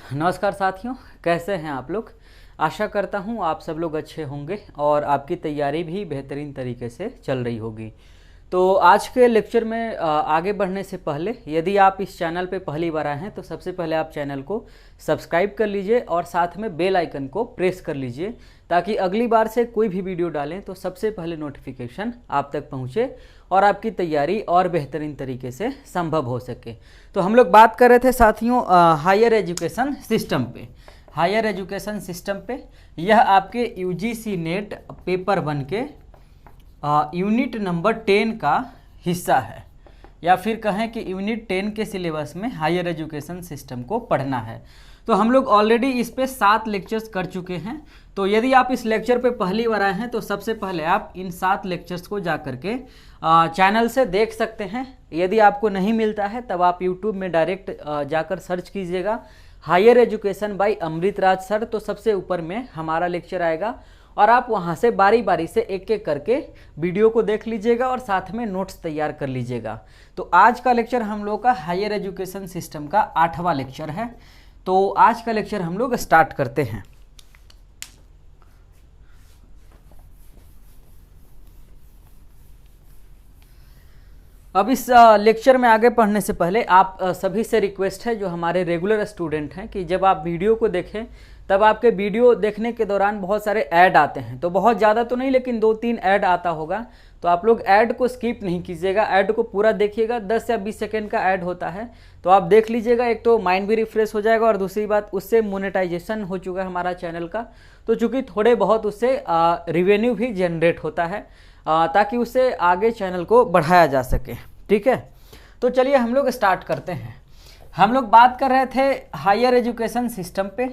नमस्कार साथियों, कैसे हैं आप लोग। आशा करता हूं आप सब लोग अच्छे होंगे और आपकी तैयारी भी बेहतरीन तरीके से चल रही होगी। तो आज के लेक्चर में आगे बढ़ने से पहले यदि आप इस चैनल पे पहली बार आए हैं तो सबसे पहले आप चैनल को सब्सक्राइब कर लीजिए और साथ में बेल आइकन को प्रेस कर लीजिए ताकि अगली बार से कोई भी वीडियो डालें तो सबसे पहले नोटिफिकेशन आप तक पहुंचे और आपकी तैयारी और बेहतरीन तरीके से संभव हो सके। तो हम लोग बात कर रहे थे साथियों हायर एजुकेशन सिस्टम पे। हायर एजुकेशन सिस्टम पे यह आपके यूजीसी नेट पेपर 1 के यूनिट नंबर 10 का हिस्सा है, या फिर कहें कि यूनिट 10 के सिलेबस में हायर एजुकेशन सिस्टम को पढ़ना है। तो हम लोग ऑलरेडी इस पे 7 लेक्चर्स कर चुके हैं। तो यदि आप इस लेक्चर पे पहली बार आए हैं तो सबसे पहले आप इन 7 लेक्चर्स को जा करके चैनल से देख सकते हैं। यदि आपको नहीं मिलता है तब आप यूट्यूब में डायरेक्ट जाकर सर्च कीजिएगा higher education by Amrit Raj sir, तो सबसे ऊपर में हमारा लेक्चर आएगा और आप वहां से बारी बारी से एक एक करके वीडियो को देख लीजिएगा और साथ में नोट्स तैयार कर लीजिएगा। तो आज का लेक्चर हम लोग का हायर एजुकेशन सिस्टम का 8वां लेक्चर है। तो आज का लेक्चर हम लोग स्टार्ट करते हैं। अब इस लेक्चर में आगे पढ़ने से पहले आप सभी से रिक्वेस्ट है जो हमारे रेगुलर स्टूडेंट हैं कि जब आप वीडियो को देखें तब आपके वीडियो देखने के दौरान बहुत सारे ऐड आते हैं। तो बहुत ज़्यादा तो नहीं लेकिन 2-3 ऐड आता होगा, तो आप लोग ऐड को स्किप नहीं कीजिएगा, ऐड को पूरा देखिएगा। 10 या 20 सेकेंड का ऐड होता है तो आप देख लीजिएगा। एक तो माइंड भी रिफ्रेश हो जाएगा और दूसरी बात उससे मोनेटाइजेशन हो चुका है हमारा चैनल का, तो चूँकि थोड़े बहुत उससे रिवेन्यू भी जनरेट होता है ताकि उससे आगे चैनल को बढ़ाया जा सके। ठीक है, तो चलिए हम लोग स्टार्ट करते हैं। हम लोग बात कर रहे थे हायर एजुकेशन सिस्टम पे,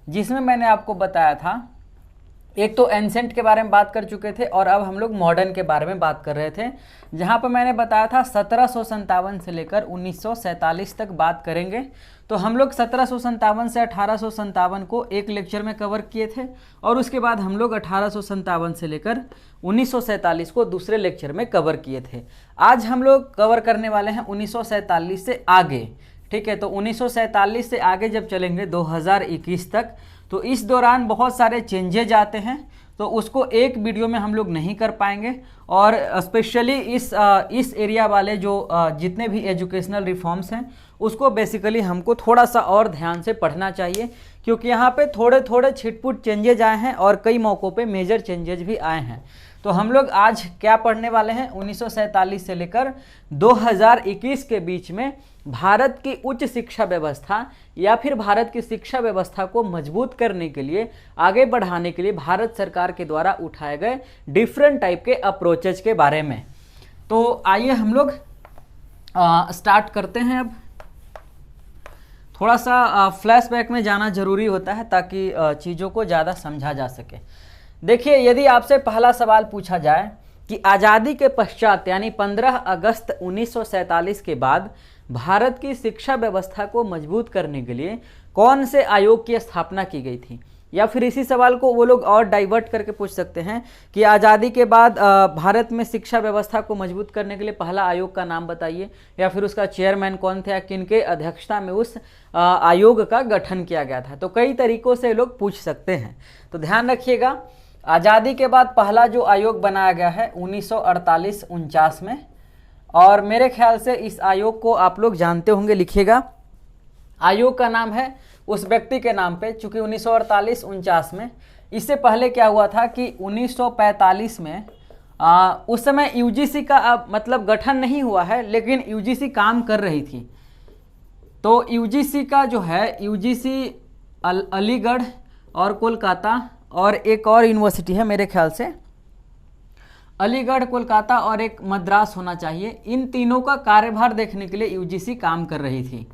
जिसमें मैंने आपको बताया था एक तो एंसेंट के बारे में बात कर चुके थे और अब हम लोग मॉडर्न के बारे में बात कर रहे थे, जहां पर मैंने बताया था 1757 से लेकर 1947 तक बात करेंगे। तो हम लोग 1757 से 1857 को एक लेक्चर में कवर किए थे और उसके बाद हम लोग 1857 से लेकर 1947 को दूसरे लेक्चर में कवर किए थे। आज हम लोग कवर करने वाले हैं 1947 से आगे। ठीक है, तो 1947 से आगे जब चलेंगे 2021 तक, तो इस दौरान बहुत सारे चेंजेज आते हैं, तो उसको एक वीडियो में हम लोग नहीं कर पाएंगे। और स्पेशली इस एरिया वाले जो जितने भी एजुकेशनल रिफॉर्म्स हैं उसको बेसिकली हमको थोड़ा सा और ध्यान से पढ़ना चाहिए, क्योंकि यहाँ पे थोड़े थोड़े छिटपुट चेंजेज आए हैं और कई मौक़ों पे मेजर चेंजेज भी आए हैं। तो हम लोग आज क्या पढ़ने वाले हैं, 1947 से लेकर 2021 के बीच में भारत की उच्च शिक्षा व्यवस्था या फिर भारत की शिक्षा व्यवस्था को मजबूत करने के लिए, आगे बढ़ाने के लिए भारत सरकार के द्वारा उठाए गए डिफरेंट टाइप के अप्रोचेज के बारे में। तो आइए हम लोग स्टार्ट करते हैं। अब थोड़ा सा फ्लैशबैक में जाना जरूरी होता है ताकि चीज़ों को ज़्यादा समझा जा सके। देखिए, यदि आपसे पहला सवाल पूछा जाए कि आज़ादी के पश्चात यानी 15 अगस्त 1947 के बाद भारत की शिक्षा व्यवस्था को मजबूत करने के लिए कौन से आयोग की स्थापना की गई थी, या फिर इसी सवाल को वो लोग और डाइवर्ट करके पूछ सकते हैं कि आज़ादी के बाद भारत में शिक्षा व्यवस्था को मजबूत करने के लिए पहला आयोग का नाम बताइए, या फिर उसका चेयरमैन कौन थे या किनके अध्यक्षता में उस आयोग का गठन किया गया था। तो कई तरीकों से लोग पूछ सकते हैं। तो ध्यान रखिएगा, आज़ादी के बाद पहला जो आयोग बनाया गया है 1948-49 में, और मेरे ख्याल से इस आयोग को आप लोग जानते होंगे, लिखिएगा। आयोग का नाम है उस व्यक्ति के नाम पे, चूंकि 1948-49 में। इससे पहले क्या हुआ था कि 1945 में उस समय यूजीसी का मतलब गठन नहीं हुआ है, लेकिन यूजीसी काम कर रही थी। तो यूजीसी का जो है, यूजीसी अलीगढ़ और कोलकाता और एक और यूनिवर्सिटी है मेरे ख्याल से, अलीगढ़, कोलकाता और एक मद्रास होना चाहिए। इन तीनों का कार्यभार देखने के लिए यूजीसी काम कर रही थी।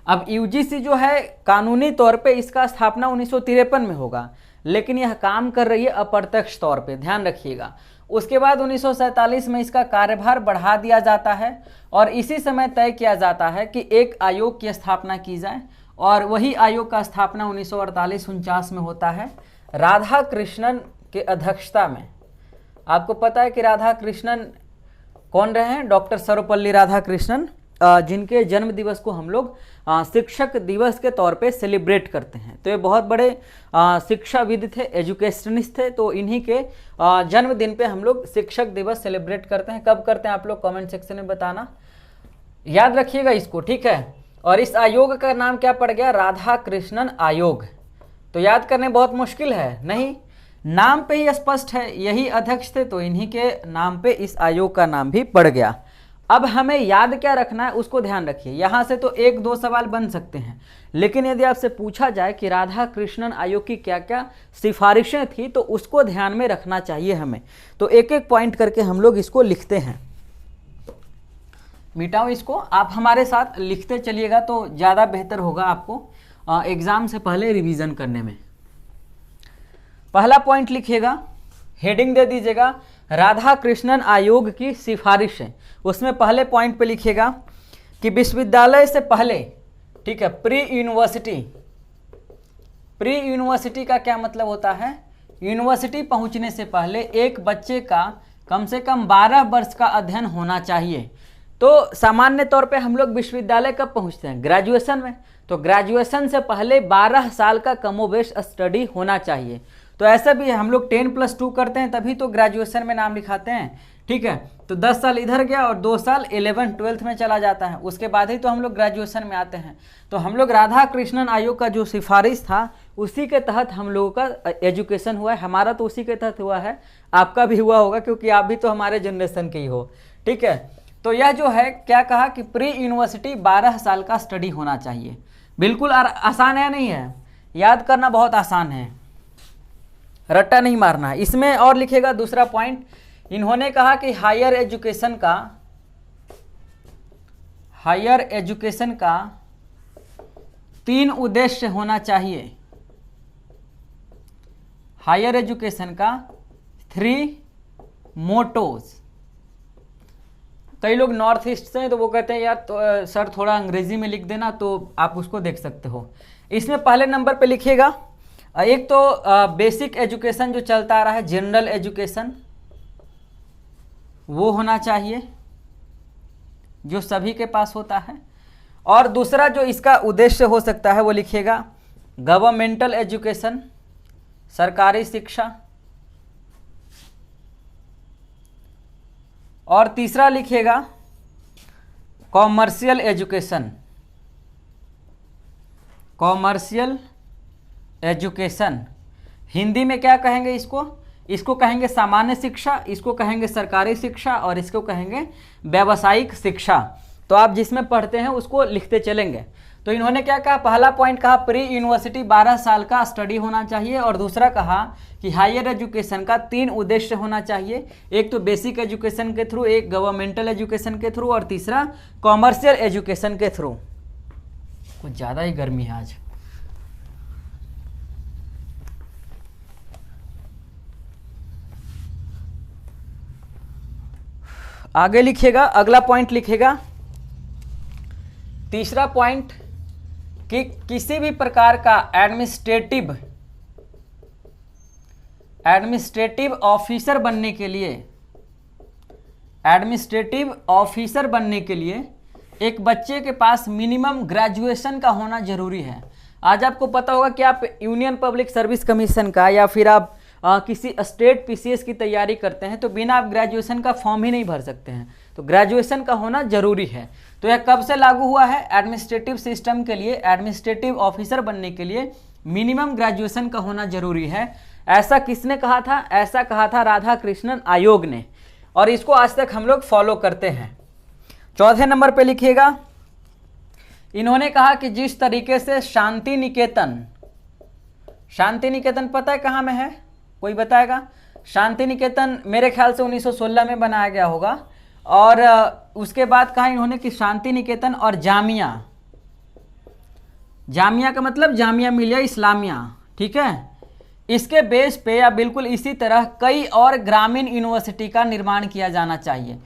अब यूजीसी जो है कानूनी तौर पे इसका स्थापना 1953 में होगा, लेकिन यह काम कर रही है अप्रत्यक्ष तौर पे, ध्यान रखिएगा। उसके बाद 1947 में इसका कार्यभार बढ़ा दिया जाता है और इसी समय तय किया जाता है कि एक आयोग की स्थापना की जाए, और वही आयोग का स्थापना 1948-49 में होता है राधा कृष्णन के अध्यक्षता में। आपको पता है कि राधा कृष्णन कौन रहे हैं? डॉक्टर सर्वपल्ली राधाकृष्णन जिनके जन्म दिवस को हम लोग शिक्षक दिवस के तौर पे सेलिब्रेट करते हैं। तो ये बहुत बड़े शिक्षाविद थे, एजुकेशनिस्ट थे, तो इन्हीं के जन्मदिन पे हम लोग शिक्षक दिवस सेलिब्रेट करते हैं। कब करते हैं आप लोग कमेंट सेक्शन में बताना, याद रखिएगा इसको, ठीक है। और इस आयोग का नाम क्या पड़ गया, राधा कृष्णन आयोग। तो याद करने बहुत मुश्किल है, नहीं, नाम पे ही स्पष्ट है, यही अध्यक्ष थे तो इन्हीं के नाम पे इस आयोग का नाम भी पड़ गया। अब हमें याद क्या रखना है उसको ध्यान रखिए। यहाँ से तो 1-2 सवाल बन सकते हैं, लेकिन यदि आपसे पूछा जाए कि राधा कृष्णन आयोग की क्या क्या सिफारिशें थी तो उसको ध्यान में रखना चाहिए हमें। तो एक एक पॉइंट करके हम लोग इसको लिखते हैं। मिटाओ इसको, आप हमारे साथ लिखते चलिएगा तो ज़्यादा बेहतर होगा आपको एग्ज़ाम से पहले रिवीजन करने में। पहला पॉइंट लिखिएगा, हेडिंग दे दीजिएगा राधा कृष्णन आयोग की सिफारिशें। उसमें पहले पॉइंट पे लिखिएगा कि विश्वविद्यालय से पहले, ठीक है, प्री यूनिवर्सिटी। प्री यूनिवर्सिटी का क्या मतलब होता है, यूनिवर्सिटी पहुंचने से पहले एक बच्चे का कम से कम 12 वर्ष का अध्ययन होना चाहिए। तो सामान्य तौर पे हम लोग विश्वविद्यालय कब पहुंचते हैं, ग्रेजुएशन में। तो ग्रेजुएशन से पहले 12 साल का कमोबेश स्टडी होना चाहिए। तो ऐसा भी है, हम लोग 10+2 करते हैं तभी तो ग्रेजुएशन में नाम लिखाते हैं, ठीक है। तो 10 साल इधर गया और 2 साल 11th-12th में चला जाता है, उसके बाद ही तो हम लोग ग्रेजुएशन में आते हैं। तो हम लोग राधा कृष्णन आयोग का जो सिफारिश था उसी के तहत हम लोगों का एजुकेशन हुआ है। हमारा तो उसी के तहत हुआ है, आपका भी हुआ होगा क्योंकि आप भी तो हमारे जनरेशन के ही हो, ठीक है। तो यह जो है क्या कहा कि प्री यूनिवर्सिटी 12 साल का स्टडी होना चाहिए। बिल्कुल आसान है, नहीं है, याद करना बहुत आसान है, रट्टा नहीं मारना है। इसमें और लिखेगा दूसरा पॉइंट, इन्होंने कहा कि हायर एजुकेशन का 3 उद्देश्य होना चाहिए। हायर एजुकेशन का 3 मोटोज। कई लोग नॉर्थ ईस्ट से हैं तो वो कहते हैं यार तो, सर थोड़ा अंग्रेजी में लिख देना, तो आप उसको देख सकते हो। इसमें पहले नंबर पे लिखिएगा, एक तो बेसिक एजुकेशन जो चलता आ रहा है, जनरल एजुकेशन, वो होना चाहिए जो सभी के पास होता है। और दूसरा जो इसका उद्देश्य हो सकता है वो लिखिएगा गवर्नमेंटल एजुकेशन, सरकारी शिक्षा। और तीसरा लिखिएगा commercial education. Commercial education Hindi में क्या कहेंगे इसको, इसको कहेंगे सामान्य शिक्षा, इसको कहेंगे सरकारी शिक्षा और इसको कहेंगे व्यावसायिक शिक्षा। तो आप जिसमें पढ़ते हैं उसको लिखते चलेंगे। तो इन्होंने क्या कहा, पहला पॉइंट कहा प्री यूनिवर्सिटी 12 साल का स्टडी होना चाहिए, और दूसरा कहा कि हायर एजुकेशन का 3 उद्देश्य होना चाहिए, एक तो बेसिक एजुकेशन के थ्रू, एक गवर्नमेंटल एजुकेशन के थ्रू और तीसरा कॉमर्शियल एजुकेशन के थ्रू। कुछ ज़्यादा ही गर्मी है आज। आगे लिखिएगा, अगला पॉइंट लिखिएगा, तीसरा पॉइंट कि किसी भी प्रकार का एडमिनिस्ट्रेटिव ऑफिसर बनने के लिए एक बच्चे के पास मिनिमम ग्रेजुएशन का होना जरूरी है। आज आपको पता होगा कि आप यूनियन पब्लिक सर्विस कमीशन का या फिर आप किसी स्टेट पीसीएस की तैयारी करते हैं तो बिना आप ग्रेजुएशन का फॉर्म ही नहीं भर सकते हैं। तो ग्रेजुएशन का होना जरूरी है। तो यह कब से लागू हुआ है, एडमिनिस्ट्रेटिव सिस्टम के लिए, एडमिनिस्ट्रेटिव ऑफिसर बनने के लिए मिनिमम ग्रेजुएशन का होना जरूरी है। ऐसा किसने कहा था, ऐसा कहा था राधा कृष्णन आयोग ने, और इसको आज तक हम लोग फॉलो करते हैं। चौथे नंबर पे लिखिएगा, इन्होंने कहा कि जिस तरीके से शांति निकेतन पता है कहाँ में है, कोई बताएगा? शांति निकेतन मेरे ख्याल से 1916 में बनाया गया होगा। और उसके बाद कहा इन्होंने कि शांति निकेतन और जामिया का मतलब जामिया मिलिया इस्लामिया, ठीक है, इसके बेस पे या बिल्कुल इसी तरह कई और ग्रामीण यूनिवर्सिटी का निर्माण किया जाना चाहिए।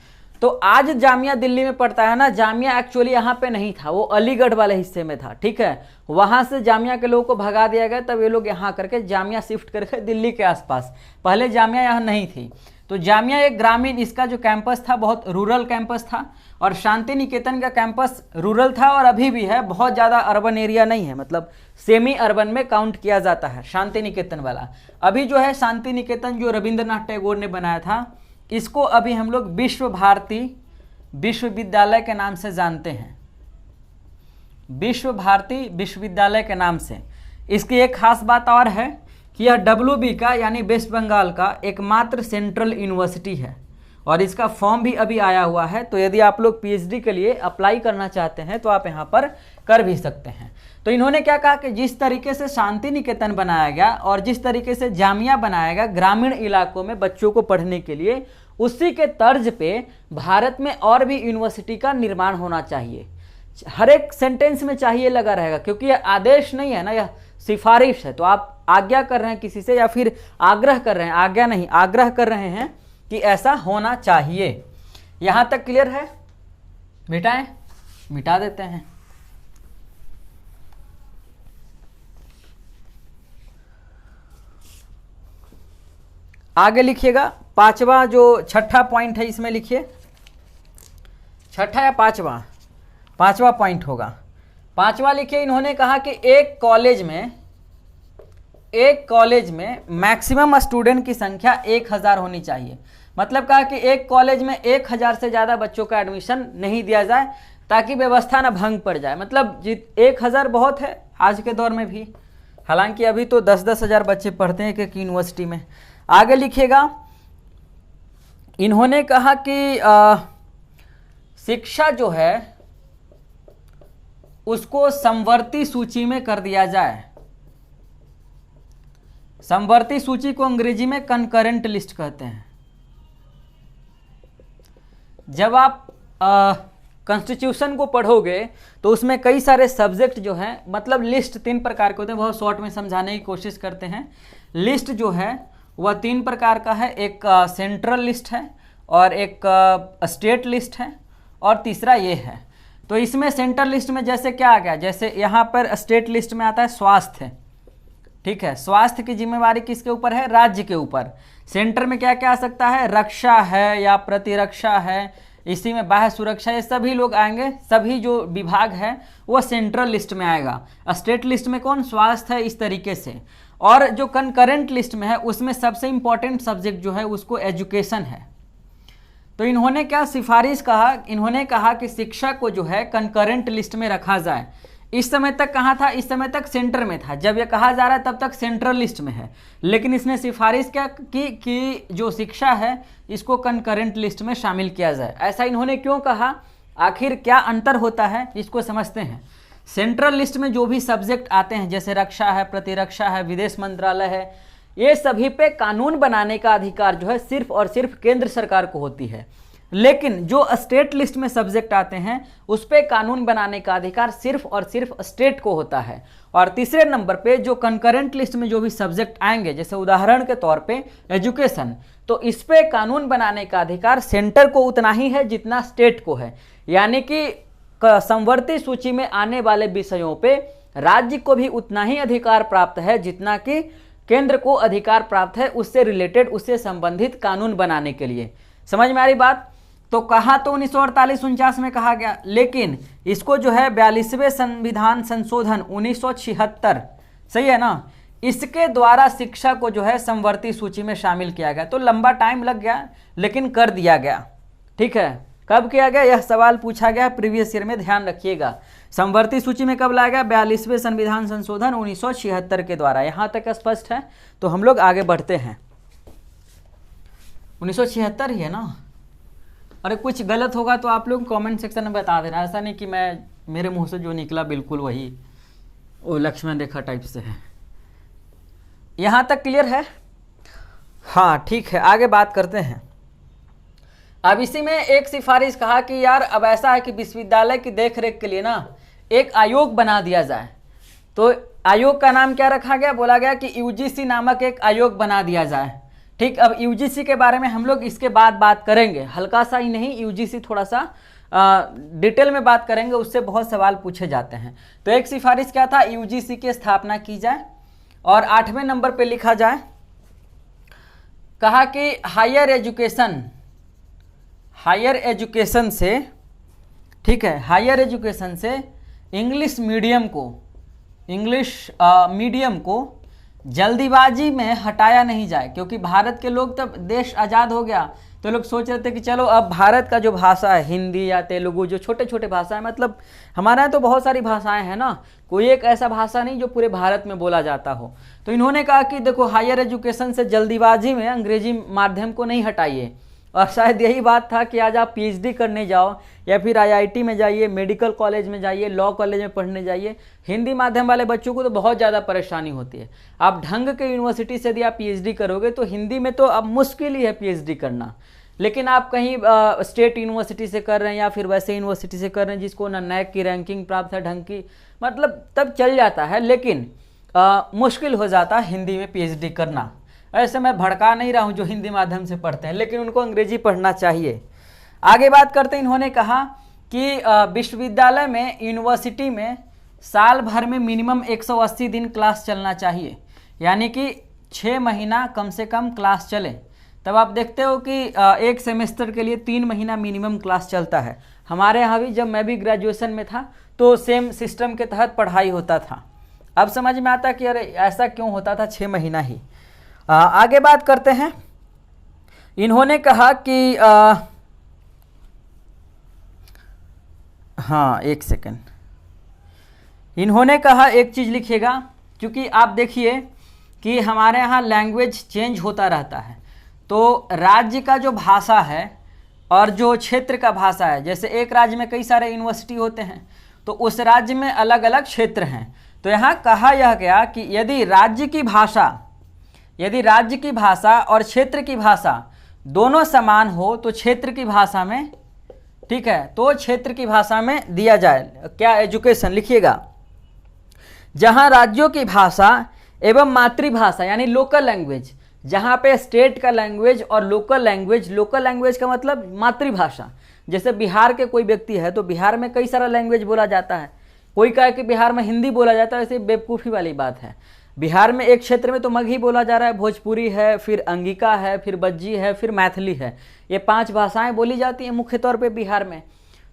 तो आज जामिया दिल्ली में पड़ता है ना, जामिया एक्चुअली यहाँ पे नहीं था, वो अलीगढ़ वाले हिस्से में था, ठीक है। वहाँ से जामिया के लोगों को भगा दिया गया, तब ये लोग यहाँ करके जामिया शिफ्ट करके दिल्ली के आसपास, पहले जामिया यहाँ नहीं थी। तो जामिया एक ग्रामीण, इसका जो कैंपस था बहुत रूरल कैंपस था, और शांति निकेतन का कैंपस रूरल था और अभी भी है, बहुत ज़्यादा अर्बन एरिया नहीं है, मतलब सेमी अर्बन में काउंट किया जाता है शांति निकेतन वाला। अभी जो है शांति निकेतन जो रविंद्रनाथ टैगोर ने बनाया था, इसको अभी हम लोग विश्व भारती विश्वविद्यालय के नाम से जानते हैं, विश्व भारती विश्वविद्यालय के नाम से। इसकी एक खास बात और है कि यह WB का यानी वेस्ट बंगाल का एकमात्र सेंट्रल यूनिवर्सिटी है, और इसका फॉर्म भी अभी आया हुआ है। तो यदि आप लोग PhD के लिए अप्लाई करना चाहते हैं तो आप यहाँ पर कर भी सकते हैं। तो इन्होंने क्या कहा कि जिस तरीके से शांति निकेतन बनाया गया और जिस तरीके से जामिया बनाया गया ग्रामीण इलाकों में बच्चों को पढ़ने के लिए, उसी के तर्ज पे भारत में और भी यूनिवर्सिटी का निर्माण होना चाहिए। हर एक सेंटेंस में चाहिए लगा रहेगा, क्योंकि यह आदेश नहीं है ना, यह सिफारिश है। तो आप आज्ञा कर रहे हैं किसी से, या फिर आग्रह कर रहे हैं, आज्ञा नहीं आग्रह कर रहे हैं कि ऐसा होना चाहिए। यहां तक क्लियर है? मिटाएं, मिटा देते हैं। आगे लिखिएगा, पांचवा जो छठा पॉइंट है इसमें लिखिए, छठा या पांचवा, पांचवा पॉइंट होगा। पांचवा लिखिए, इन्होंने कहा कि एक कॉलेज में मैक्सिमम स्टूडेंट की संख्या 1000 होनी चाहिए। मतलब कहा कि एक कॉलेज में 1000 से ज़्यादा बच्चों का एडमिशन नहीं दिया जाए, ताकि व्यवस्था ना भंग पड़ जाए। मतलब 1000 बहुत है आज के दौर में भी, हालांकि अभी तो 10-10 हज़ार बच्चे पढ़ते हैं एक यूनिवर्सिटी में। आगे लिखिएगा, इन्होंने कहा कि शिक्षा जो है उसको समवर्ती सूची में कर दिया जाए। समवर्ती सूची को अंग्रेजी में कंकरेंट लिस्ट कहते हैं। जब आप कॉन्स्टिट्यूशन को पढ़ोगे तो उसमें कई सारे सब्जेक्ट जो हैं, मतलब लिस्ट 3 प्रकार के होते हैं, बहुत शॉर्ट में समझाने की कोशिश करते हैं। लिस्ट जो है वह 3 प्रकार का है, एक सेंट्रल लिस्ट है, और एक स्टेट लिस्ट है, और तीसरा ये है। तो इसमें सेंट्रल लिस्ट में जैसे क्या आ गया, जैसे यहाँ पर स्टेट लिस्ट में आता है स्वास्थ्य, ठीक है, स्वास्थ्य की जिम्मेवारी किसके ऊपर है? राज्य के ऊपर। सेंटर में क्या क्या आ सकता है? रक्षा है या प्रतिरक्षा है, इसी में बाह्य सुरक्षा, ये सभी लोग आएंगे, सभी जो विभाग है वो सेंट्रल लिस्ट में आएगा। स्टेट लिस्ट में कौन? स्वास्थ्य है, इस तरीके से। और जो कंकरेंट लिस्ट में है उसमें सबसे इंपॉर्टेंट सब्जेक्ट जो है उसको एजुकेशन है। तो इन्होंने क्या सिफारिश कहा? इन्होंने कहा कि शिक्षा को जो है कंकरेंट लिस्ट में रखा जाए। इस समय तक कहाँ था? इस समय तक सेंटर में था। जब ये कहा जा रहा है तब तक सेंट्रल लिस्ट में है, लेकिन इसने सिफारिश क्या की कि जो शिक्षा है इसको कंकरेंट लिस्ट में शामिल किया जाए। ऐसा इन्होंने क्यों कहा? आखिर क्या अंतर होता है इसको समझते हैं। सेंट्रल लिस्ट में जो भी सब्जेक्ट आते हैं, जैसे रक्षा है, प्रतिरक्षा है, विदेश मंत्रालय है, ये सभी पे कानून बनाने का अधिकार जो है सिर्फ और सिर्फ केंद्र सरकार को होती है। लेकिन जो स्टेट लिस्ट में सब्जेक्ट आते हैं उस पे कानून बनाने का अधिकार सिर्फ और सिर्फ स्टेट को होता है। और तीसरे नंबर पे जो कंकरेंट लिस्ट में जो भी सब्जेक्ट आएंगे, जैसे उदाहरण के तौर पे एजुकेशन, तो इस पे कानून बनाने का अधिकार सेंटर को उतना ही है जितना स्टेट को है। यानी कि समवर्ती सूची में आने वाले विषयों पे राज्य को भी उतना ही अधिकार प्राप्त है जितना कि केंद्र को अधिकार प्राप्त है उससे रिलेटेड, उससे संबंधित कानून बनाने के लिए। समझ में आ रही बात? तो कहा तो 1948-49 में कहा गया, लेकिन इसको जो है 42वें संविधान संशोधन 1976, सही है ना, इसके द्वारा शिक्षा को जो है समवर्ती सूची में शामिल किया गया। तो लंबा टाइम लग गया लेकिन कर दिया गया। ठीक है, कब किया गया? यह सवाल पूछा गया प्रीवियस ईयर में, ध्यान रखिएगा। समवर्ती सूची में कब लाया गया? 42वें संविधान संशोधन 1976 के द्वारा। यहां तक स्पष्ट है? तो हम लोग आगे बढ़ते हैं। 1976 ही है ना? अरे कुछ गलत होगा तो आप लोग कमेंट सेक्शन में बता देना। ऐसा नहीं कि मैं मेरे मुंह से जो निकला बिल्कुल वही वो लक्ष्मण रेखा टाइप से है। यहां तक क्लियर है? हाँ ठीक है, आगे बात करते हैं। अब इसी में एक सिफारिश कहा कि यार अब ऐसा है कि विश्वविद्यालय की देखरेख के लिए ना एक आयोग बना दिया जाए। तो आयोग का नाम क्या रखा गया? बोला गया कि यूजीसी नामक एक आयोग बना दिया जाए। ठीक, अब यूजीसी के बारे में हम लोग इसके बाद बात करेंगे, हल्का सा ही नहीं, यूजीसी थोड़ा सा डिटेल में बात करेंगे, उससे बहुत सवाल पूछे जाते हैं। तो एक सिफारिश क्या था? यूजीसी की स्थापना की जाए और 8वें नंबर पे लिखा जाए कहा कि हायर एजुकेशन से, ठीक है, हायर एजुकेशन से इंग्लिश मीडियम को जल्दीबाजी में हटाया नहीं जाए, क्योंकि भारत के लोग तब देश आज़ाद हो गया तो लोग सोच रहे थे कि चलो अब भारत का जो भाषा है हिंदी या तेलुगु, जो छोटे छोटे भाषा है, मतलब हमारे यहाँ तो बहुत सारी भाषाएं हैं ना, कोई एक ऐसा भाषा नहीं जो पूरे भारत में बोला जाता हो। तो इन्होंने कहा कि देखो हायर एजुकेशन से जल्दीबाजी में अंग्रेजी माध्यम को नहीं हटाइए, और शायद यही बात था कि आज आप पीएचडी करने जाओ या फिर आईआईटी में जाइए, मेडिकल कॉलेज में जाइए, लॉ कॉलेज में पढ़ने जाइए, हिंदी माध्यम वाले बच्चों को तो बहुत ज़्यादा परेशानी होती है। आप ढंग के यूनिवर्सिटी से यदि आप पीएचडी करोगे तो हिंदी में तो अब मुश्किल ही है पीएचडी करना, लेकिन आप कहीं स्टेट यूनिवर्सिटी से कर रहे हैं या फिर वैसे यूनिवर्सिटी से कर रहे हैं जिसको ना नैक की रैंकिंग प्राप्त है ढंग की, मतलब तब चल जाता है, लेकिन मुश्किल हो जाता है हिंदी में पीएचडी करना। ऐसे मैं भड़का नहीं रहा हूँ जो हिंदी माध्यम से पढ़ते हैं, लेकिन उनको अंग्रेजी पढ़ना चाहिए। आगे बात करते हैं, इन्होंने कहा कि विश्वविद्यालय में, यूनिवर्सिटी में साल भर में मिनिमम 180 दिन क्लास चलना चाहिए, यानी कि 6 महीना कम से कम क्लास चले। तब आप देखते हो कि एक सेमेस्टर के लिए 3 महीना मिनिमम क्लास चलता है। हमारे यहाँ भी, जब मैं भी ग्रेजुएशन में था तो सेम सिस्टम के तहत पढ़ाई होता था। अब समझ में आता कि अरे ऐसा क्यों होता था, 6 महीना ही। आगे बात करते हैं, इन्होंने कहा कि हाँ एक सेकेंड, इन्होंने कहा एक चीज़ लिखिएगा, क्योंकि आप देखिए कि हमारे यहाँ लैंग्वेज चेंज होता रहता है, तो राज्य का जो भाषा है और जो क्षेत्र का भाषा है, जैसे एक राज्य में कई सारे यूनिवर्सिटी होते हैं तो उस राज्य में अलग अलग क्षेत्र हैं। तो यहाँ कहा यह गया कि यदि राज्य की भाषा और क्षेत्र की भाषा दोनों समान हो तो क्षेत्र की भाषा में, ठीक है, तो क्षेत्र की भाषा में दिया जाए क्या, एजुकेशन लिखिएगा। जहाँ राज्यों की भाषा एवं मातृभाषा यानी लोकल लैंग्वेज, जहाँ पे स्टेट का लैंग्वेज और लोकल लैंग्वेज का मतलब मातृभाषा। जैसे बिहार के कोई व्यक्ति है तो बिहार में कई सारा लैंग्वेज बोला जाता है, कोई कहे कि बिहार में हिंदी बोला जाता है, वैसे बेवकूफ़ी वाली बात है। बिहार में एक क्षेत्र में तो मगही बोला जा रहा है, भोजपुरी है, फिर अंगिका है, फिर बज्जी है, फिर मैथिली है, ये 5 भाषाएं बोली जाती हैं मुख्य तौर पे बिहार में।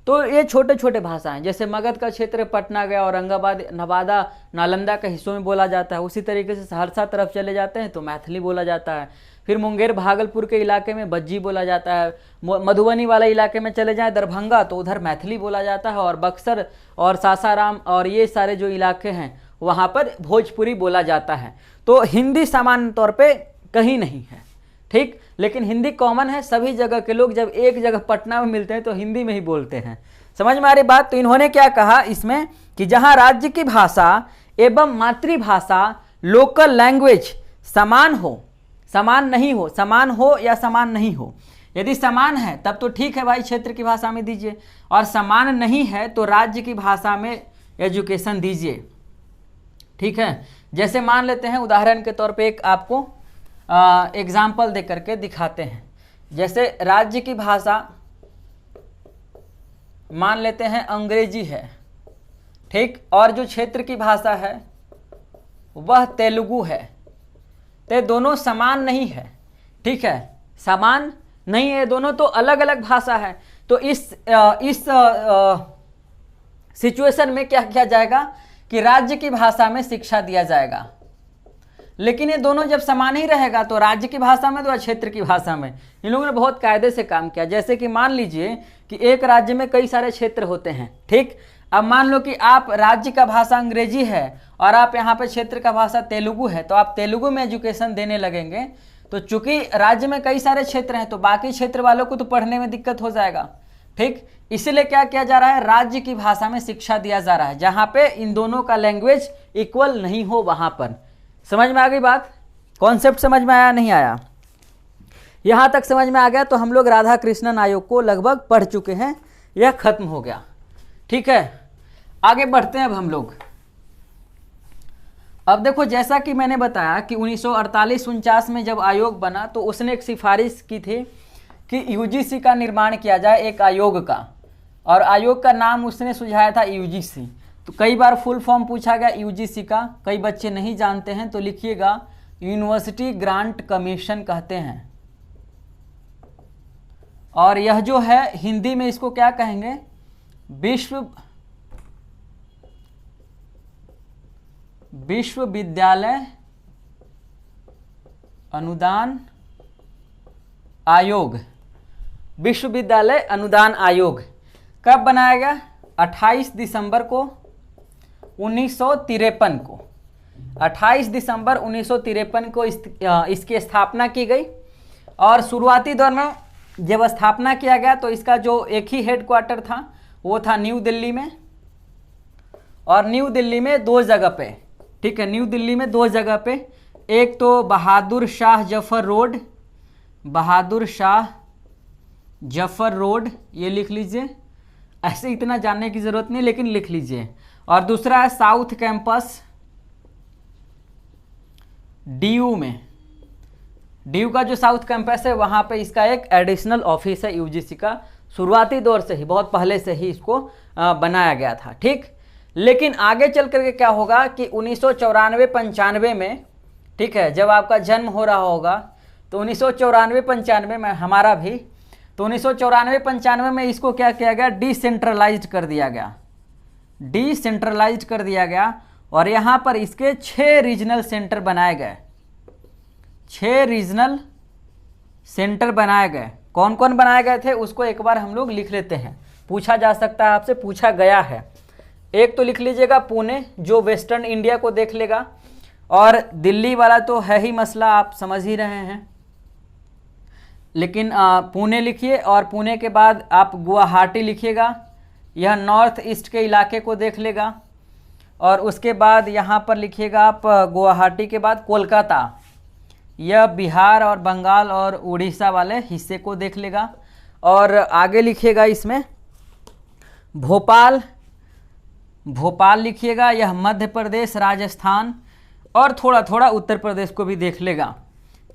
तो ये छोटे छोटे भाषाएं, जैसे मगध का क्षेत्र पटना गया, औरंगाबाद, नवादा, नालंदा के हिस्सों में बोला जाता है। उसी तरीके से सहरसा तरफ चले जाते हैं तो मैथिली बोला जाता है। फिर मुंगेर भागलपुर के इलाके में बज्जी बोला जाता है। मधुबनी वाले इलाके में चले जाएँ दरभंगा तो उधर मैथिली बोला जाता है, और बक्सर और सासाराम और ये सारे जो इलाके हैं वहाँ पर भोजपुरी बोला जाता है। तो हिंदी सामान्य तौर पे कहीं नहीं है, ठीक, लेकिन हिंदी कॉमन है। सभी जगह के लोग जब एक जगह पटना में मिलते हैं तो हिंदी में ही बोलते हैं। समझ में आ रही बात। तो इन्होंने क्या कहा इसमें कि जहाँ राज्य की भाषा एवं मातृभाषा लोकल लैंग्वेज समान हो, समान नहीं हो, समान हो या समान नहीं हो। यदि समान है तब तो ठीक है भाई, क्षेत्र की भाषा में दीजिए, और समान नहीं है तो राज्य की भाषा में एजुकेशन दीजिए, ठीक है। जैसे मान लेते हैं उदाहरण के तौर पे एक आपको एग्जाम्पल दे करके दिखाते हैं। जैसे राज्य की भाषा मान लेते हैं अंग्रेजी है, ठीक, और जो क्षेत्र की भाषा है वह तेलुगु है। तो दोनों समान नहीं है, ठीक है, समान नहीं है, दोनों तो अलग अलग भाषा है। तो इस सिचुएशन में क्या किया जाएगा कि राज्य की भाषा में शिक्षा दिया जाएगा। लेकिन ये दोनों जब समान ही रहेगा तो राज्य की भाषा में तो क्षेत्र की भाषा में। इन लोगों ने बहुत कायदे से काम किया। जैसे कि मान लीजिए कि एक राज्य में कई सारे क्षेत्र होते हैं, ठीक। अब मान लो कि आप राज्य का भाषा अंग्रेजी है और आप यहाँ पे क्षेत्र का भाषा तेलुगु है, तो आप तेलुगु में एजुकेशन देने लगेंगे। तो चूंकि राज्य में कई सारे क्षेत्र हैं तो बाकी क्षेत्र वालों को तो पढ़ने में दिक्कत हो जाएगा, ठीक। इसलिए क्या किया जा रहा है, राज्य की भाषा में शिक्षा दिया जा रहा है, जहाँ पे इन दोनों का लैंग्वेज इक्वल नहीं हो वहाँ पर। समझ में आ गई बात, कॉन्सेप्ट समझ में आया नहीं आया? यहाँ तक समझ में आ गया तो हम लोग राधा कृष्णन आयोग को लगभग पढ़ चुके हैं, यह खत्म हो गया, ठीक है। आगे बढ़ते हैं अब हम लोग। अब देखो, जैसा कि मैंने बताया कि 1948-49 में जब आयोग बना तो उसने एक सिफारिश की थी कि यूजीसी का निर्माण किया जाए, एक आयोग का, और आयोग का नाम उसने सुझाया था यूजीसी। तो कई बार फुल फॉर्म पूछा गया यूजीसी का, कई बच्चे नहीं जानते हैं तो लिखिएगा यूनिवर्सिटी ग्रांट कमीशन कहते हैं, और यह जो है हिंदी में इसको क्या कहेंगे, विश्वविद्यालय अनुदान आयोग। विश्वविद्यालय अनुदान आयोग कब बनाया गया? 28 दिसंबर को 1953 को 28 दिसंबर 1953 को इसकी स्थापना की गई। और शुरुआती दौर में जब स्थापना किया गया तो इसका जो एक ही हेडक्वार्टर था वो था न्यू दिल्ली में, और न्यू दिल्ली में 2 जगह पे, ठीक है, न्यू दिल्ली में 2 जगह पे, एक तो बहादुर शाह जफर रोड, बहादुर शाह जफर रोड, ये लिख लीजिए, ऐसे इतना जानने की ज़रूरत नहीं लेकिन लिख लीजिए। और दूसरा है साउथ कैंपस डीयू में, डीयू का जो साउथ कैंपस है वहाँ पे इसका एक एडिशनल ऑफिस है यूजीसी का। शुरुआती दौर से ही, बहुत पहले से ही इसको बनाया गया था, ठीक। लेकिन आगे चल करके क्या होगा कि 1994-95 में, ठीक है, जब आपका जन्म हो रहा होगा तो 1994-95 में, हमारा भी, तो 1994-95 में इसको क्या किया गया, डिसेंट्रलाइज्ड कर दिया गया, डिसेंट्रलाइज्ड कर दिया गया। और यहाँ पर इसके 6 रीजनल सेंटर बनाए गए, 6 रीजनल सेंटर बनाए गए। कौन कौन बनाए गए थे उसको एक बार हम लोग लिख लेते हैं, पूछा जा सकता है, आपसे पूछा गया है। एक तो लिख लीजिएगा पुणे, जो वेस्टर्न इंडिया को देख लेगा, और दिल्ली वाला तो है ही मसला, आप समझ ही रहे हैं, लेकिन पुणे लिखिए। और पुणे के बाद आप गुवाहाटी लिखिएगा, यह नॉर्थ ईस्ट के इलाके को देख लेगा। और उसके बाद यहाँ पर लिखिएगा आप गुवाहाटी के बाद कोलकाता, यह बिहार और बंगाल और उड़ीसा वाले हिस्से को देख लेगा। और आगे लिखिएगा इसमें भोपाल, भोपाल लिखिएगा, यह मध्य प्रदेश, राजस्थान और थोड़ा थोड़ा उत्तर प्रदेश को भी देख लेगा,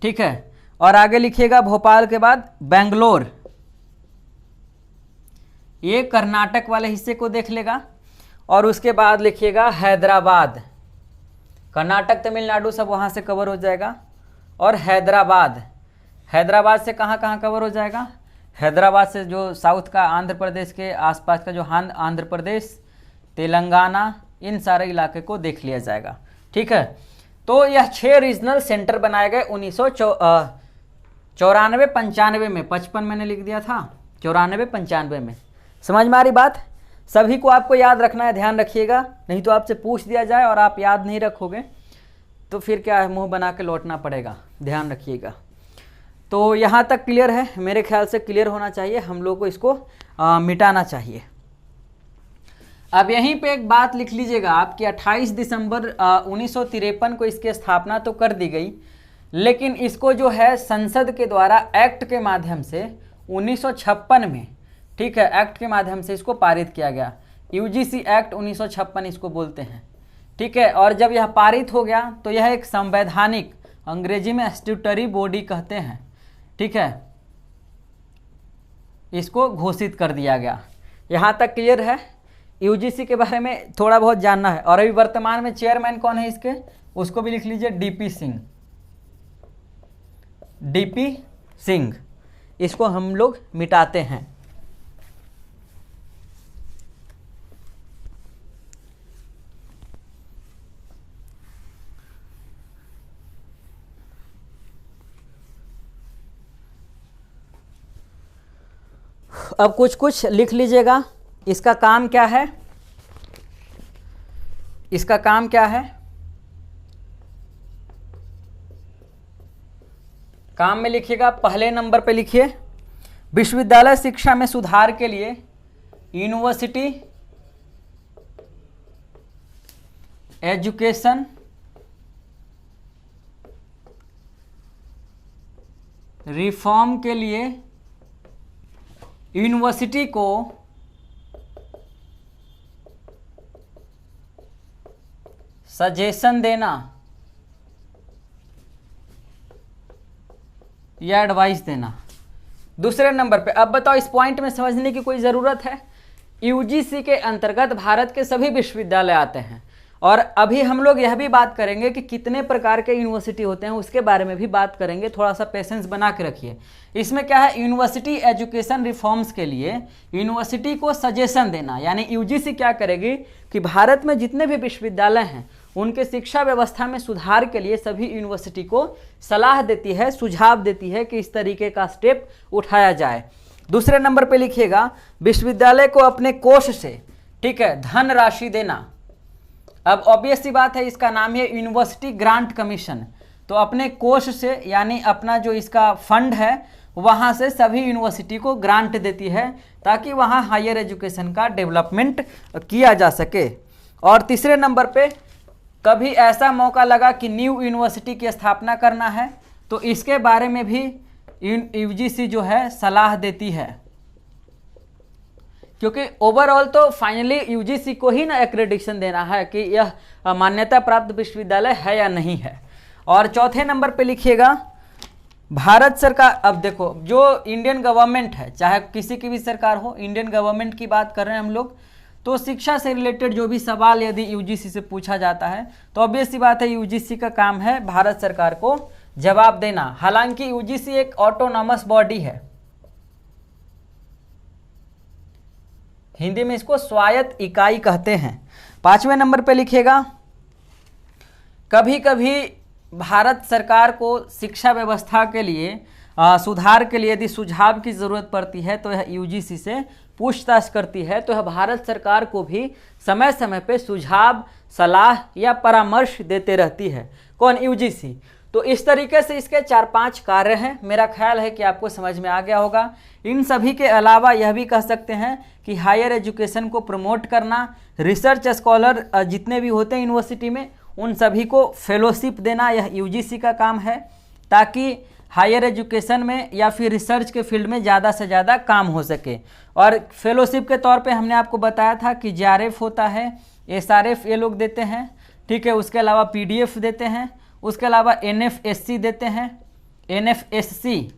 ठीक है। और आगे लिखिएगा भोपाल के बाद बेंगलोर, ये कर्नाटक वाले हिस्से को देख लेगा। और उसके बाद लिखिएगा हैदराबाद, कर्नाटक, तमिलनाडु सब वहाँ से कवर हो जाएगा। और हैदराबाद, हैदराबाद से कहाँ कहाँ कवर हो जाएगा, हैदराबाद से जो साउथ का आंध्र प्रदेश के आसपास का जो आंध्र प्रदेश, तेलंगाना, इन सारे इलाके को देख लिया जाएगा, ठीक है। तो यह 6 रीजनल सेंटर बनाए गए 1994-95 में, 55 मैंने लिख दिया था, 94-95 में। समझ में आ रही बात? सभी को आपको याद रखना है, ध्यान रखिएगा, नहीं तो आपसे पूछ दिया जाए और आप याद नहीं रखोगे तो फिर क्या है, मुंह बना के लौटना पड़ेगा, ध्यान रखिएगा। तो यहाँ तक क्लियर है, मेरे ख्याल से क्लियर होना चाहिए, हम लोग को इसको मिटाना चाहिए। अब यहीं पे एक बात लिख लीजिएगा आपकी, 28 दिसंबर 1953 को इसकी स्थापना तो कर दी गई, लेकिन इसको जो है संसद के द्वारा एक्ट के माध्यम से 1956 में, ठीक है, एक्ट के माध्यम से इसको पारित किया गया, यूजीसी एक्ट 1956 इसको बोलते हैं, ठीक है। और जब यह पारित हो गया तो यह एक संवैधानिक, अंग्रेजी में स्टैट्यूटरी बॉडी कहते हैं, ठीक है, इसको घोषित कर दिया गया। यहाँ तक क्लियर है? यूजीसी के बारे में थोड़ा बहुत जानना है। और अभी वर्तमान में चेयरमैन कौन है इसके, उसको भी लिख लीजिए, डीपी सिंह, डीपी सिंह। इसको हम लोग मिटाते हैं। अब कुछ कुछ लिख लीजिएगा, इसका काम क्या है, इसका काम क्या है, काम में लिखिएगा, पहले नंबर पे लिखिए, विश्वविद्यालय शिक्षा में सुधार के लिए यूनिवर्सिटी एजुकेशन रिफॉर्म के लिए यूनिवर्सिटी को सजेशन देना या एडवाइस देना। दूसरे नंबर पे, अब बताओ इस पॉइंट में समझने की कोई ज़रूरत है? यूजीसी के अंतर्गत भारत के सभी विश्वविद्यालय आते हैं और अभी हम लोग यह भी बात करेंगे कि कितने प्रकार के यूनिवर्सिटी होते हैं, उसके बारे में भी बात करेंगे। थोड़ा सा पेशेंस बना के रखिए। इसमें क्या है, यूनिवर्सिटी एजुकेशन रिफॉर्म्स के लिए यूनिवर्सिटी को सजेशन देना, यानी यूजीसी क्या करेगी कि भारत में जितने भी विश्वविद्यालय हैं उनके शिक्षा व्यवस्था में सुधार के लिए सभी यूनिवर्सिटी को सलाह देती है, सुझाव देती है कि इस तरीके का स्टेप उठाया जाए। दूसरे नंबर पे लिखिएगा, विश्वविद्यालय को अपने कोष से, ठीक है, धन राशि देना। अब ऑब्वियस सी बात है, इसका नाम है यूनिवर्सिटी ग्रांट कमीशन। तो अपने कोष से, यानी अपना जो इसका फंड है वहाँ से सभी यूनिवर्सिटी को ग्रांट देती है ताकि वहाँ हायर एजुकेशन का डेवलपमेंट किया जा सके। और तीसरे नंबर पे, कभी ऐसा मौका लगा कि न्यू यूनिवर्सिटी की स्थापना करना है तो इसके बारे में भी यूजीसी जो है सलाह देती है, क्योंकि ओवरऑल तो फाइनली यूजीसी को ही ना एक्रेडिटेशन देना है कि यह मान्यता प्राप्त विश्वविद्यालय है या नहीं है। और चौथे नंबर पे लिखिएगा, भारत सरकार, अब देखो जो इंडियन गवर्नमेंट है, चाहे किसी की भी सरकार हो, इंडियन गवर्नमेंट की बात कर रहे हैं हम लोग, तो शिक्षा से रिलेटेड जो भी सवाल यदि यूजीसी से पूछा जाता है तो ऑब्वियस सी बात है यूजीसी का काम है भारत सरकार को जवाब देना। हालांकि यूजीसी एक ऑटोनॉमस बॉडी है, हिंदी में इसको स्वायत्त इकाई कहते हैं। पांचवें नंबर पे लिखिएगा, कभी कभी भारत सरकार को शिक्षा व्यवस्था के लिए सुधार के लिए यदि सुझाव की ज़रूरत पड़ती है तो यह यूजीसी से पूछताछ करती है। तो यह भारत सरकार को भी समय समय पे सुझाव, सलाह या परामर्श देते रहती है। कौन? यूजीसी। तो इस तरीके से इसके 4-5 कार्य हैं। मेरा ख्याल है कि आपको समझ में आ गया होगा। इन सभी के अलावा यह भी कह सकते हैं कि हायर एजुकेशन को प्रमोट करना, रिसर्च स्कॉलर जितने भी होते हैं यूनिवर्सिटी में उन सभी को फेलोशिप देना, यह यूजीसी का काम है, ताकि हायर एजुकेशन में या फिर रिसर्च के फील्ड में ज़्यादा से ज़्यादा काम हो सके। और फेलोशिप के तौर पे हमने आपको बताया था कि जेआरएफ होता है, एसआरएफ ये लोग देते हैं, ठीक है। उसके अलावा पीडीएफ देते हैं, उसके अलावा एनएफएससी देते हैं, एनएफएससी,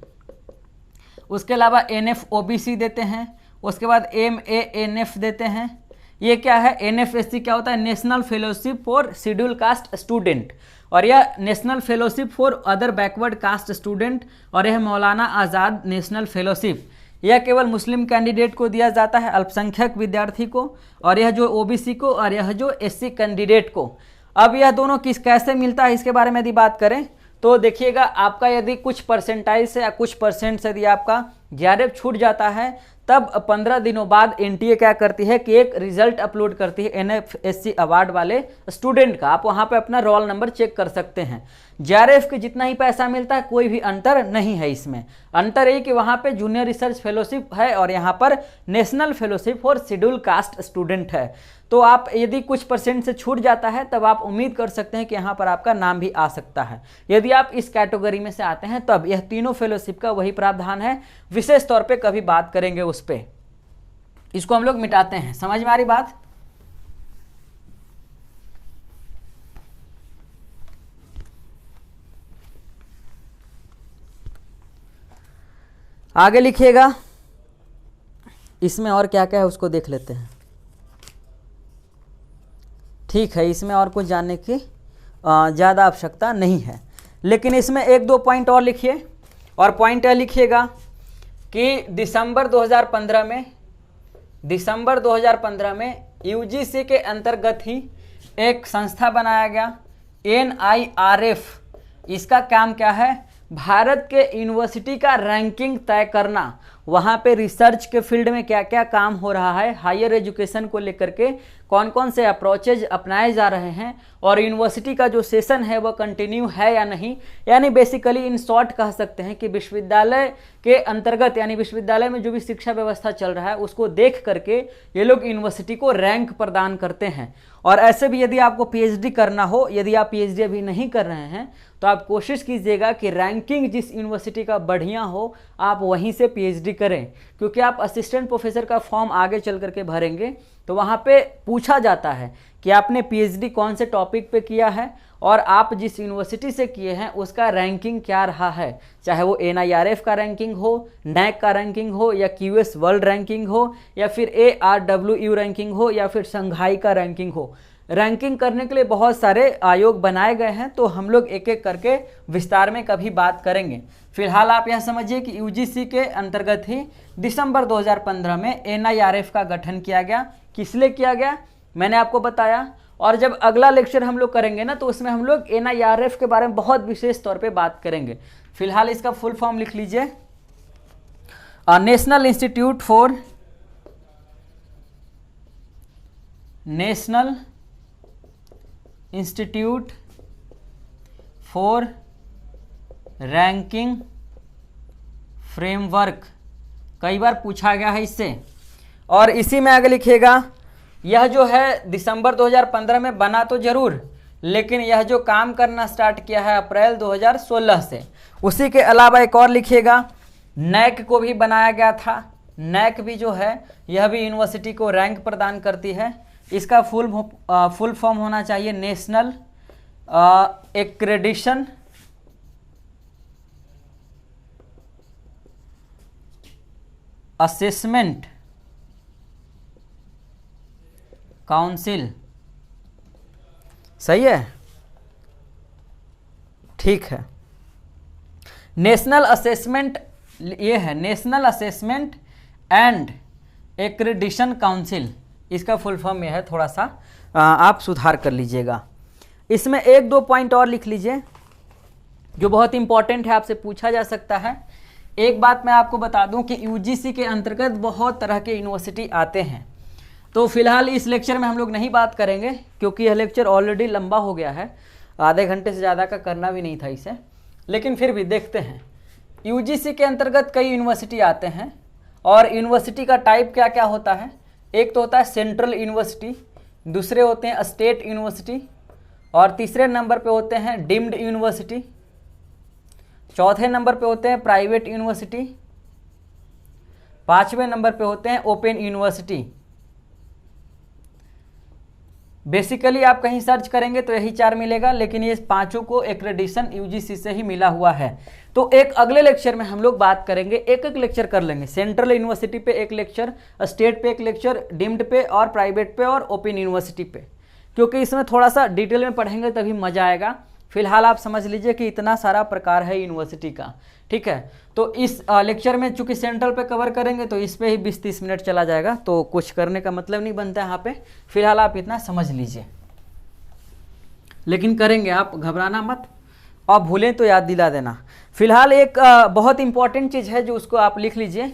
उसके अलावा एनएफओबीसी देते हैं, उसके बाद एमएएनएफ देते हैं। ये क्या है? एनएफएससी क्या होता है? National fellowship for schedule caste student, और यह national fellowship for other backward caste student, और यह मौलाना आज़ाद नेशनल फेलोशिप। यह केवल मुस्लिम कैंडिडेट को दिया जाता है, अल्पसंख्यक विद्यार्थी को, और यह जो ओबीसी को, और यह जो एससी कैंडिडेट को। अब यह दोनों कैसे मिलता है इसके बारे में यदि बात करें तो देखिएगा, आपका यदि कुछ परसेंटाइल से या कुछ परसेंट से यदि आपका जेआरएफ छूट जाता है तब 15 दिनों बाद एनटीए क्या करती है कि एक रिजल्ट अपलोड करती है एनएफएससी अवार्ड वाले स्टूडेंट का। आप वहां पे अपना रोल नंबर चेक कर सकते हैं। जेआरएफ के जितना ही पैसा मिलता है, कोई भी अंतर नहीं है इसमें। अंतर ये कि वहां पे जूनियर रिसर्च फेलोशिप है और यहाँ पर national fellowship for schedule caste student है। तो आप यदि कुछ परसेंट से छूट जाता है तब आप उम्मीद कर सकते हैं कि यहाँ पर आपका नाम भी आ सकता है। यदि आप इस कैटेगरी में से आते हैं तब यह तीनों फेलोशिप का वही प्रावधान है। विशेष तौर पे कभी बात करेंगे उस पे, इसको हम लोग मिटाते हैं। समझ में आ रही बात? आगे लिखिएगा, इसमें और क्या क्या है उसको देख लेते हैं। ठीक है, इसमें और कुछ जानने की ज़्यादा आवश्यकता नहीं है, लेकिन इसमें 1-2 पॉइंट और लिखिए। और पॉइंट यह लिखिएगा कि दिसंबर 2015 में यूजीसी के अंतर्गत ही एक संस्था बनाया गया, NIRF। इसका काम क्या है? भारत के यूनिवर्सिटी का रैंकिंग तय करना, वहाँ पे रिसर्च के फील्ड में क्या क्या काम हो रहा है, हायर एजुकेशन को लेकर के कौन कौन से अप्रोचेज अपनाए जा रहे हैं, और यूनिवर्सिटी का जो सेशन है वो कंटिन्यू है या नहीं। यानी बेसिकली इन शॉर्ट कह सकते हैं कि विश्वविद्यालय के अंतर्गत, यानी विश्वविद्यालय में जो भी शिक्षा व्यवस्था चल रहा है उसको देख करके ये लोग यूनिवर्सिटी को रैंक प्रदान करते हैं। और ऐसे भी यदि आपको पीएचडी करना हो, यदि आप पीएचडी अभी नहीं कर रहे हैं तो आप कोशिश कीजिएगा कि रैंकिंग जिस यूनिवर्सिटी का बढ़िया हो आप वहीं से पीएचडी करें, क्योंकि आप असिस्टेंट प्रोफेसर का फॉर्म आगे चल करके भरेंगे तो वहाँ पे पूछा जाता है कि आपने पीएचडी कौन से टॉपिक पे किया है और आप जिस यूनिवर्सिटी से किए हैं उसका रैंकिंग क्या रहा है, चाहे वो NIRF का रैंकिंग हो, NAC का रैंकिंग हो, या QS वर्ल्ड रैंकिंग हो, या फिर ARWU रैंकिंग हो, या फिर संघाई का रैंकिंग हो। रैंकिंग करने के लिए बहुत सारे आयोग बनाए गए हैं, तो हम लोग एक एक करके विस्तार में कभी बात करेंगे। फिलहाल आप यह समझिए कि यूजीसी के अंतर्गत ही दिसंबर 2015 में एनआईआरएफ का गठन किया गया। किस लिए किया गया मैंने आपको बताया, और जब अगला लेक्चर हम लोग करेंगे ना, तो उसमें हम लोग एनआईआरएफ के बारे में बहुत विशेष तौर पे बात करेंगे। फिलहाल इसका फुल फॉर्म लिख लीजिए, national institute for ranking framework. कई बार पूछा गया है इससे। और इसी में आगे लिखिएगा, यह जो है दिसंबर 2015 में बना तो जरूर, लेकिन यह जो काम करना स्टार्ट किया है अप्रैल 2016 से। उसी के अलावा एक और लिखिएगा, नैक को भी बनाया गया था। नैक भी जो है यह भी यूनिवर्सिटी को रैंक प्रदान करती है। इसका फुल फॉर्म होना चाहिए नेशनल एक्रेडिशन असेसमेंट काउंसिल। सही है, ठीक है। नेशनल असेसमेंट, ये है national assessment and accreditation council. इसका फुल फॉर्म यह है, थोड़ा सा आप सुधार कर लीजिएगा। इसमें एक दो पॉइंट और लिख लीजिए जो बहुत इंपॉर्टेंट है, आपसे पूछा जा सकता है। एक बात मैं आपको बता दूं कि यूजीसी के अंतर्गत बहुत तरह के यूनिवर्सिटी आते हैं, तो फिलहाल इस लेक्चर में हम लोग नहीं बात करेंगे, क्योंकि यह लेक्चर ऑलरेडी लंबा हो गया है, आधे घंटे से ज़्यादा का करना भी नहीं था इसे। लेकिन फिर भी देखते हैं, यूजीसी के अंतर्गत कई यूनिवर्सिटी आते हैं, और यूनिवर्सिटी का टाइप क्या क्या होता है। एक तो होता है सेंट्रल यूनिवर्सिटी, दूसरे होते हैं स्टेट यूनिवर्सिटी, और तीसरे नंबर पे होते हैं डीम्ड यूनिवर्सिटी, चौथे नंबर पे होते हैं प्राइवेट यूनिवर्सिटी, पांचवें नंबर पे होते हैं ओपन यूनिवर्सिटी। बेसिकली आप कहीं सर्च करेंगे तो यही चार मिलेगा, लेकिन ये पांचों को एक्रेडिशन यूजीसी से ही मिला हुआ है। तो एक अगले लेक्चर में हम लोग बात करेंगे, एक एक लेक्चर कर लेंगे। सेंट्रल यूनिवर्सिटी पे एक लेक्चर, स्टेट पे एक लेक्चर, डीम्ड पे और प्राइवेट पे और ओपन यूनिवर्सिटी पे, क्योंकि इसमें थोड़ा सा डिटेल में पढ़ेंगे तभी मजा आएगा। फिलहाल आप समझ लीजिए कि इतना सारा प्रकार है यूनिवर्सिटी का, ठीक है। तो इस लेक्चर में चूंकि सेंट्रल पे कवर करेंगे तो इस पे ही 20-30 मिनट चला जाएगा, तो कुछ करने का मतलब नहीं बनता है यहाँ पे। फिलहाल आप इतना समझ लीजिए, लेकिन करेंगे, आप घबराना मत, और भूलें तो याद दिला देना। फिलहाल एक बहुत इंपॉर्टेंट चीज़ है जो उसको आप लिख लीजिए।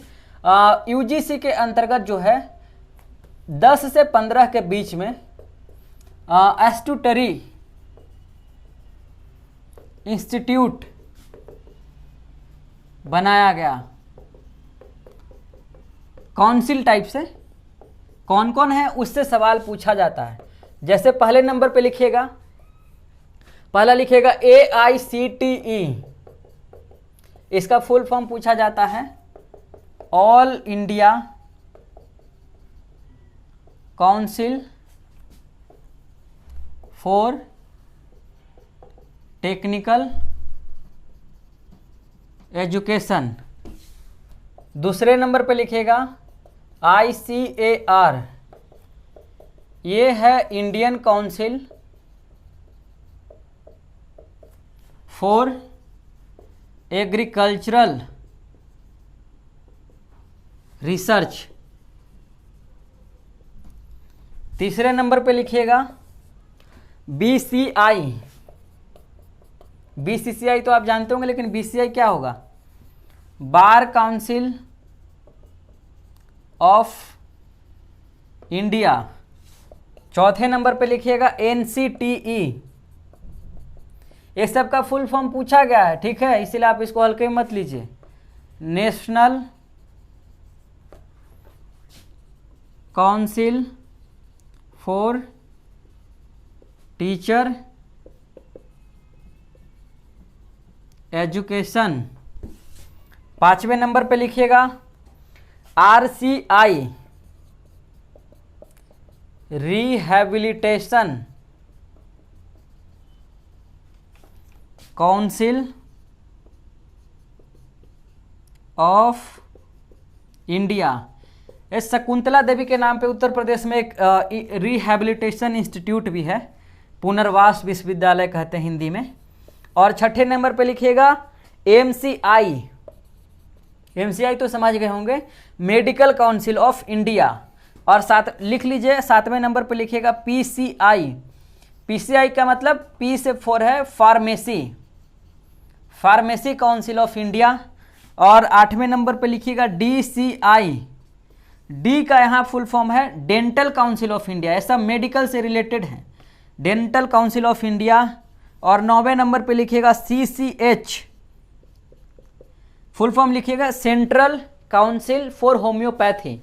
यूजीसी के अंतर्गत जो है 10 से 15 के बीच में स्टैट्यूटरी इंस्टीट्यूट बनाया गया। काउंसिल टाइप से कौन कौन है उससे सवाल पूछा जाता है। जैसे पहले नंबर पे लिखिएगा, पहला लिखिएगा AICTE, इसका फुल फॉर्म पूछा जाता है all India council for technical education. दूसरे नंबर पे लिखेगा ICAR, ये है Indian council for agricultural research. तीसरे नंबर पे लिखिएगा BCI, BCCI तो आप जानते होंगे, लेकिन BCI क्या होगा, बार काउंसिल ऑफ इंडिया। चौथे नंबर पे लिखिएगा NCTE, ये सब का फुल फॉर्म पूछा गया है, ठीक है, इसीलिए आप इसको हल्के में मत लीजिए। National council for teacher education. पांचवें नंबर पे लिखिएगा RCI, rehabilitation council of India. इस शकुंतला देवी के नाम पे उत्तर प्रदेश में एक रिहैबिलिटेशन इंस्टीट्यूट भी है, पुनर्वास विश्वविद्यालय कहते हैं हिंदी में। और छठे नंबर पे लिखिएगा MCI, MCI तो समझ गए होंगे, मेडिकल काउंसिल ऑफ इंडिया। और साथ लिख लीजिए, 7वें नंबर पे लिखिएगा PCI, PCI का मतलब P से 4 है pharmacy, pharmacy council of India. और 8वें नंबर पे लिखिएगा DCI, डी का यहाँ फुल फॉर्म है डेंटल काउंसिल ऑफ इंडिया, ऐसा मेडिकल से रिलेटेड है, डेंटल काउंसिल ऑफ इंडिया। और 9वें नंबर पे लिखिएगा CCH, फुल फॉर्म लिखिएगा central council for homeopathy,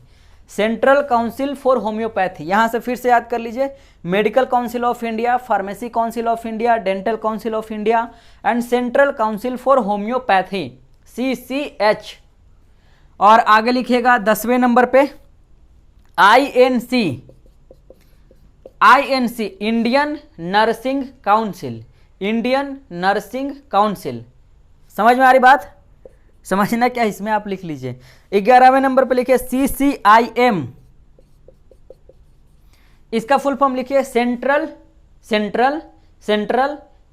central council for homeopathy. यहाँ से फिर से याद कर लीजिए, medical council of India, pharmacy council of India, dental council of India and central council for homeopathy CCH। और आगे लिखिएगा 10वें नंबर पे INC, Indian nursing council, Indian nursing council. समझ में आ रही बात? समझना क्या इसमें आप लिख लीजिए। 11वें नंबर पे लिखिए CCIM, इसका फुल फॉर्म लिखिए central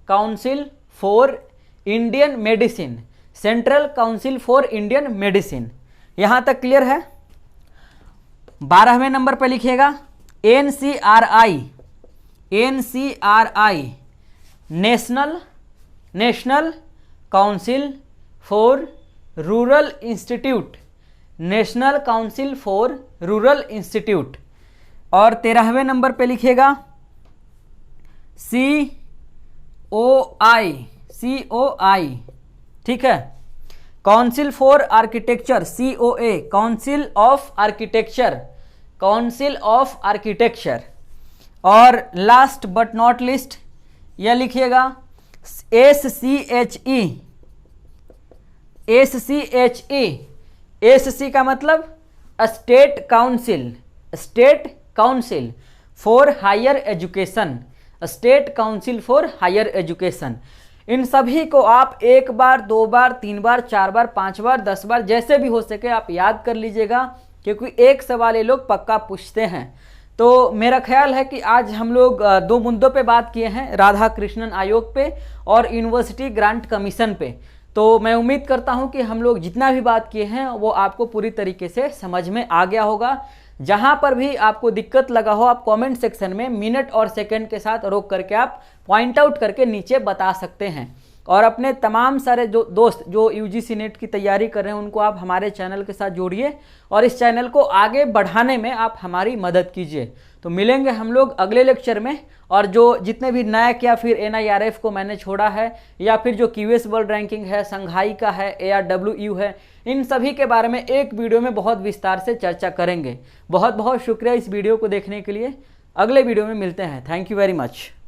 council for Indian medicine, central council for Indian medicine. यहां तक क्लियर है? 12वें नंबर पे लिखिएगा NCRI, national council for rural institute, national council for rural institute. और 13वें नंबर पे लिखिएगा COI, ठीक है, council for architecture, COA, council of architecture. और लास्ट बट नॉट लिस्ट यह लिखिएगा SCHE, का मतलब state council for higher education, state council for higher education. इन सभी को आप 1 बार 2 बार 3 बार 4 बार 5 बार 10 बार जैसे भी हो सके आप याद कर लीजिएगा, क्योंकि एक सवाल ये लोग पक्का पूछते हैं। तो मेरा ख्याल है कि आज हम लोग 2 मुद्दों पे बात किए हैं, राधा कृष्णन आयोग पे और यूनिवर्सिटी ग्रांट कमीशन पे। तो मैं उम्मीद करता हूं कि हम लोग जितना भी बात किए हैं वो आपको पूरी तरीके से समझ में आ गया होगा। जहां पर भी आपको दिक्कत लगा हो आप कमेंट सेक्शन में मिनट और सेकंड के साथ रोक करके आप पॉइंट आउट करके नीचे बता सकते हैं। और अपने तमाम सारे जो दोस्त जो UGC नेट की तैयारी कर रहे हैं उनको आप हमारे चैनल के साथ जोड़िए और इस चैनल को आगे बढ़ाने में आप हमारी मदद कीजिए। तो मिलेंगे हम लोग अगले लेक्चर में। और जो जितने भी नैक या फिर NIRF को मैंने छोड़ा है या फिर जो QS वर्ल्ड रैंकिंग है, संघाई का है, ARWU है, इन सभी के बारे में एक वीडियो में बहुत विस्तार से चर्चा करेंगे। बहुत बहुत शुक्रिया इस वीडियो को देखने के लिए। अगले वीडियो में मिलते हैं। Thank you very much.